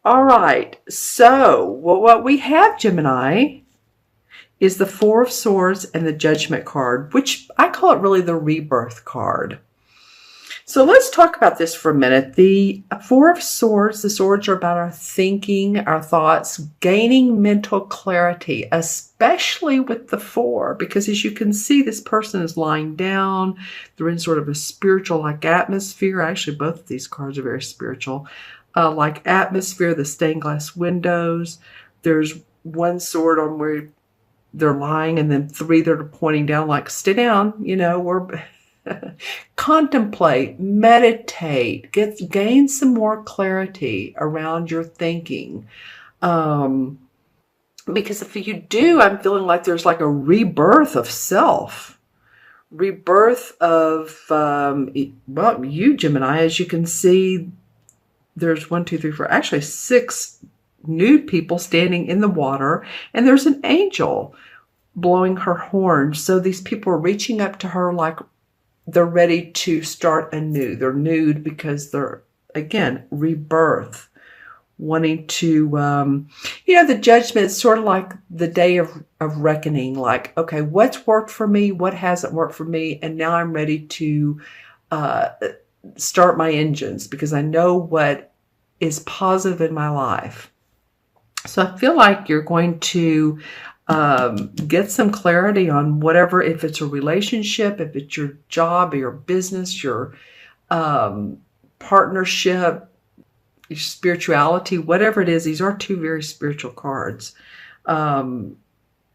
All right. So, what we have, Gemini, is the Four of Swords and the Judgment card, which I call it really the rebirth card. So let's talk about this for a minute. The Four of Swords, the swords are about our thinking, our thoughts, gaining mental clarity, especially with the four, because as you can see, this person is lying down. They're in sort of a spiritual-like atmosphere. Actually, both of these cards are very spiritual. Like atmosphere, the stained glass windows. There's one sword on where they're lying, and then three that are pointing down, like, stay down, we're... Contemplate, meditate, gain some more clarity around your thinking. Because if you do, I'm feeling like there's like a rebirth of self, rebirth of, you, Gemini. As you can see, there's 1, 2, 3, 4, actually 6 nude people standing in the water, and there's an angel blowing her horn. So these people are reaching up to her like they're ready to start anew. They're nude because they're, again, rebirth, wanting to, the judgment is sort of like the day of reckoning, like, okay, what's worked for me? What hasn't worked for me? And now I'm ready to start my engines because I know what is positive in my life. So I feel like you're going to get some clarity on whatever, if it's a relationship, if it's your job or your business, your partnership, your spirituality, whatever it is. These are 2 very spiritual cards. Then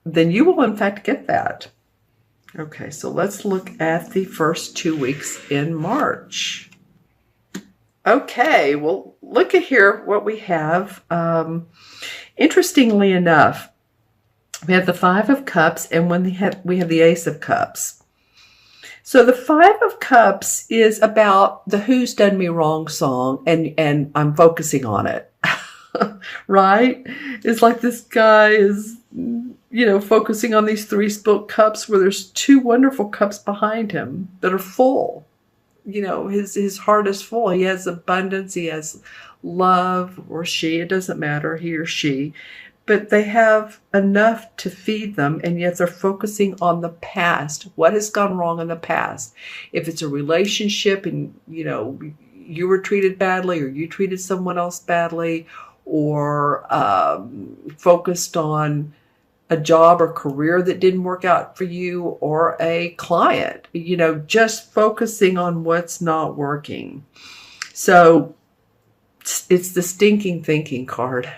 you will in fact get that. Okay, so let's look at the first 2 weeks in March. Okay, well, look at here what we have. Interestingly enough, we have the Five of Cups, and when we have the Ace of Cups. So the Five of Cups is about the Who's Done Me Wrong song, and I'm focusing on it, right? It's like this guy is, focusing on these 3 spilt cups where there's 2 wonderful cups behind him that are full. His heart is full. He has abundance. He has love, or she, it doesn't matter, he or she. But they have enough to feed them, and yet they're focusing on the past. What has gone wrong in the past? If it's a relationship and, you were treated badly or you treated someone else badly, or focused on a job or career that didn't work out for you, or a client, just focusing on what's not working. So it's the stinking thinking card.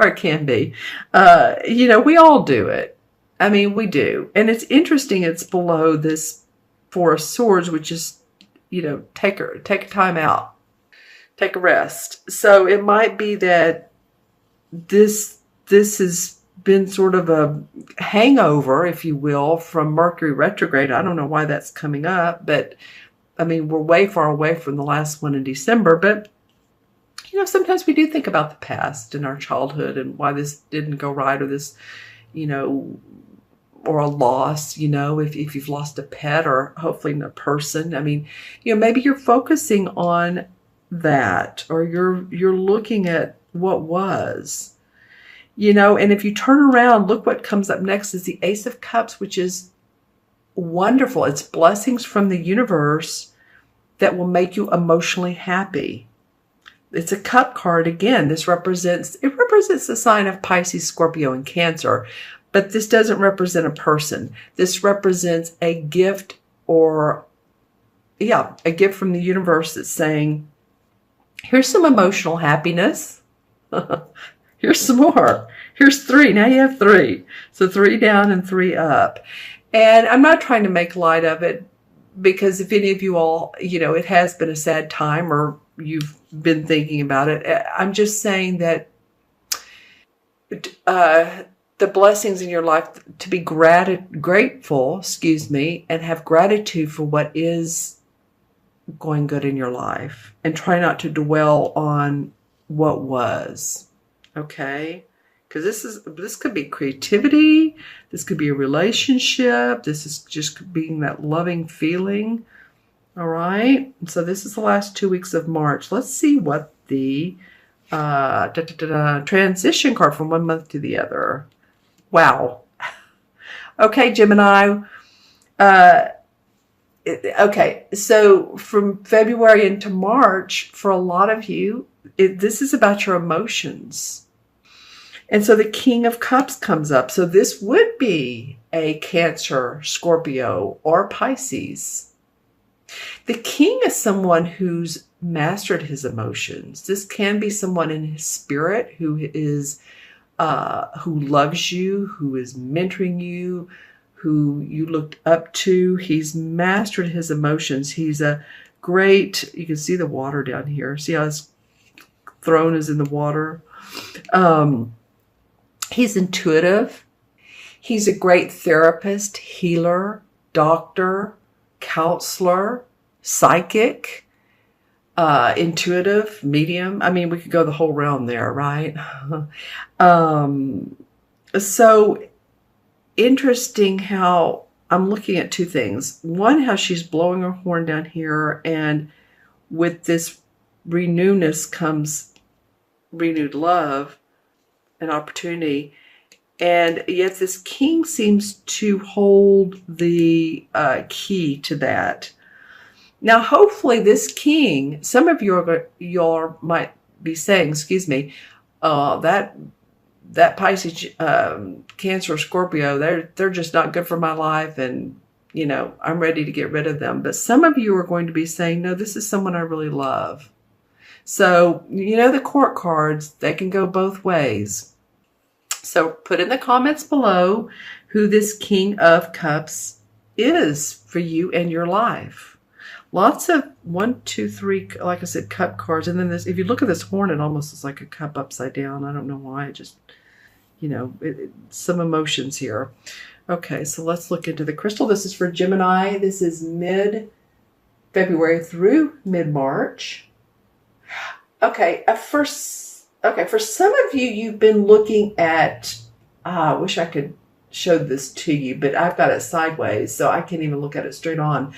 Or it can be. We all do it. I mean, we do. And it's interesting, it's below this Four of Swords, which is, take a time out. Take a rest. So it might be that this has been sort of a hangover, if you will, from Mercury retrograde. I don't know why that's coming up, but I mean, we're way far away from the last one in December, but sometimes we do think about the past and our childhood and why this didn't go right, or this, or a loss, if you've lost a pet or hopefully a person. I mean, maybe you're focusing on that, or you're looking at what was, and if you turn around, look what comes up next is the Ace of Cups, which is wonderful. It's blessings from the universe that will make you emotionally happy. It's a cup card again. It represents the sign of Pisces, Scorpio, and Cancer, but this doesn't represent a person. This represents a gift, a gift from the universe that's saying, here's some emotional happiness. Here's some more. Here's 3. Now you have 3. So 3 down and 3 up. And I'm not trying to make light of it, because if any of you all, it has been a sad time, or you've been thinking about it. I'm just saying that the blessings in your life, to be grateful, and have gratitude for what is going good in your life, and try not to dwell on what was. Okay? Because this could be creativity, this could be a relationship, this is just being that loving feeling. All right, so this is the last 2 weeks of March. Let's see what the Transition card from one month to the other. Wow. Okay, Gemini. Okay, so from February into March, for a lot of you, this is about your emotions. And so the King of Cups comes up. So this would be a Cancer, Scorpio, or Pisces. The King is someone who's mastered his emotions. This can be someone in his spirit who loves you, who is mentoring you, who you looked up to. He's mastered his emotions. He's a great, you can see the water down here. See how his throne is in the water? He's intuitive. He's a great therapist, healer, doctor, counselor, psychic, intuitive, medium. I mean, we could go the whole realm there, right? So interesting how I'm looking at two things. One, how she's blowing her horn down here, and with this renewness comes renewed love and opportunity. And yet this king seems to hold the key to that. Now, hopefully this king, some of you might be saying, excuse me, that Pisces, Cancer, Scorpio, they're just not good for my life, and I'm ready to get rid of them. But some of you are going to be saying, no, this is someone I really love. So the court cards, they can go both ways. So put in the comments below who this King of Cups is for you and your life. Lots of 1, 2, 3, like I said, cup cards. And then if you look at this horn, it almost is like a cup upside down. I don't know why. It just, some emotions here. Okay, so let's look into the crystal. This is for Gemini. This is mid-February through mid-March. Okay, for some of you, you've been looking at, I wish I could show this to you, but I've got it sideways, so I can't even look at it straight on.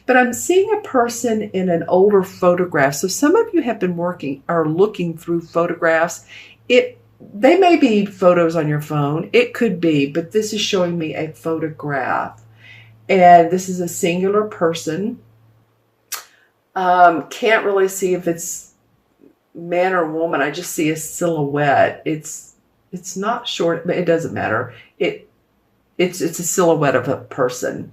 But I'm seeing a person in an older photograph. So some of you have been looking through photographs. They may be photos on your phone. It could be, but this is showing me a photograph. And this is a singular person. Can't really see if it's man or woman. I just see a silhouette. It's not short, but it doesn't matter. It's a silhouette of a person.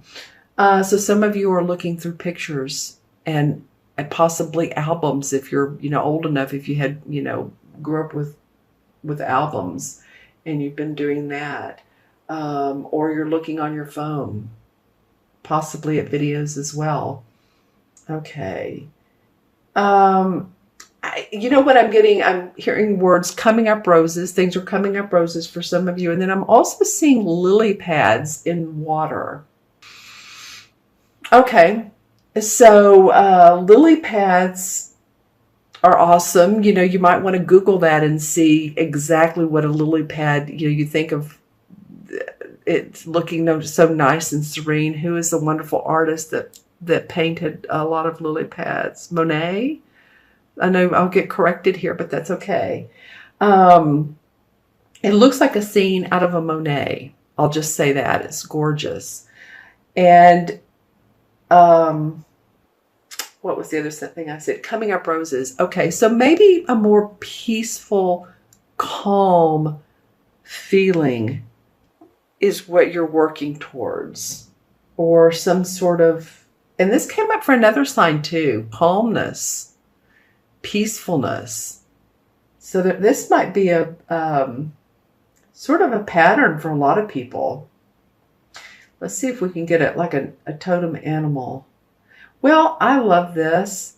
So some of you are looking through pictures and possibly albums if you're old enough, if you had grew up with albums and you've been doing that, or you're looking on your phone, possibly at videos as well. Okay. What I'm getting? I'm hearing words coming up roses. Things are coming up roses for some of you. And then I'm also seeing lily pads in water. Okay. So lily pads are awesome. You might want to Google that and see exactly what a lily pad, you think of it looking so nice and serene. Who is the wonderful artist that painted a lot of lily pads? Monet? I know I'll get corrected here, but that's okay. It looks like a scene out of a Monet. I'll just say that. It's gorgeous. And what was the other thing I said? Coming up roses. Okay, so maybe a more peaceful, calm feeling is what you're working towards. Or some sort of, and this came up for another sign too, calmness, peacefulness. So that this might be a sort of a pattern for a lot of people. Let's see if we can get it like a totem animal. Well, I love this.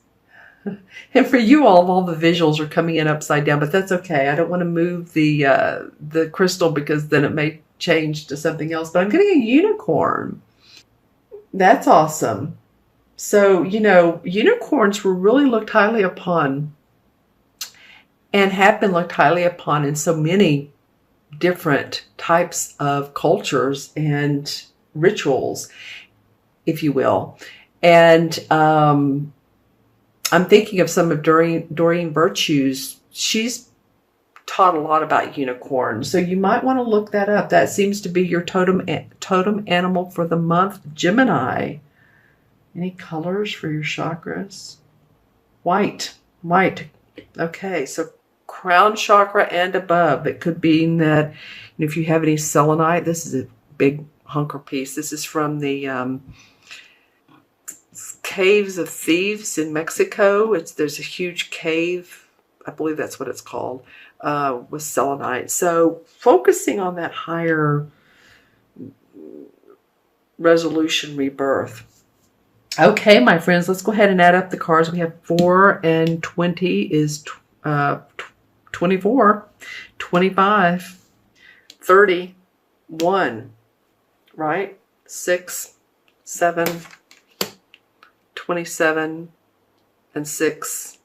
And for you all the visuals are coming in upside down, but that's okay. I don't want to move the crystal because then it may change to something else. But I'm getting a unicorn. That's awesome. So, unicorns were really looked highly upon and have been looked highly upon in so many different types of cultures and rituals, if you will. And I'm thinking of some of Doreen Virtue's she's taught a lot about unicorns. So you might want to look that up. That seems to be your totem animal for the month, Gemini. Any colors for your chakras? White. Okay, so crown chakra and above. It could be that if you have any selenite, this is a big hunker piece. This is from the Caves of Thieves in Mexico. There's a huge cave, I believe that's what it's called, with selenite. So focusing on that higher resolution rebirth. Okay, my friends, let's go ahead and add up the cards. We have 4 and 20 is 24, 25, 31, right? 6, 7, 27, and 6,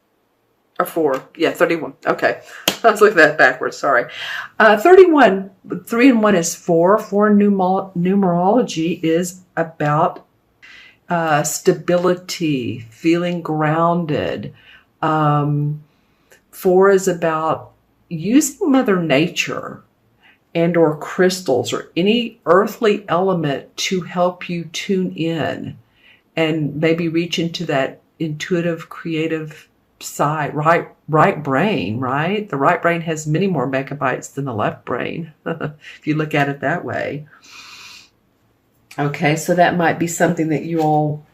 or 4. Yeah, 31. Okay. I was looking at that backwards. Sorry. 31, 3 and 1 is 4. 4 in numerology is about stability, feeling grounded. 4 is about using Mother Nature and or crystals or any earthly element to help you tune in and maybe reach into that intuitive, creative side, right brain, right? The right brain has many more megabytes than the left brain, if you look at it that way. Okay, so that might be something that you all,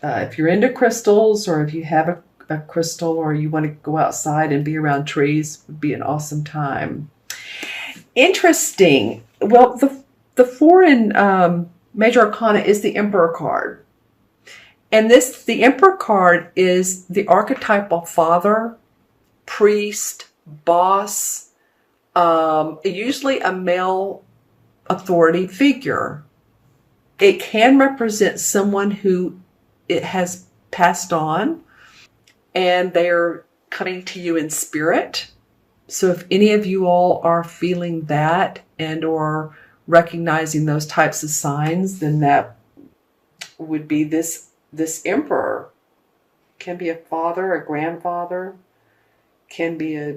if you're into crystals or if you have a crystal or you want to go outside and be around trees, would be an awesome time. Interesting. Well, the 4 in Major Arcana is the Emperor card. And the Emperor card is the archetypal father, priest, boss, usually a male authority figure. It can represent someone who it has passed on and they're coming to you in spirit. So if any of you all are feeling that and or recognizing those types of signs, then that would be this emperor. Can be a father, a grandfather, can be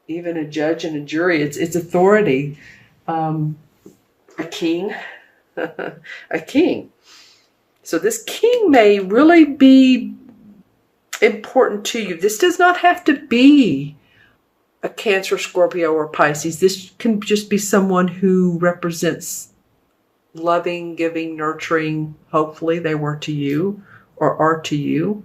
even a judge and a jury. It's authority. A king. A king. So this king may really be important to you. This does not have to be a Cancer, Scorpio, or Pisces. This can just be someone who represents loving, giving, nurturing. Hopefully they were to you or are to you.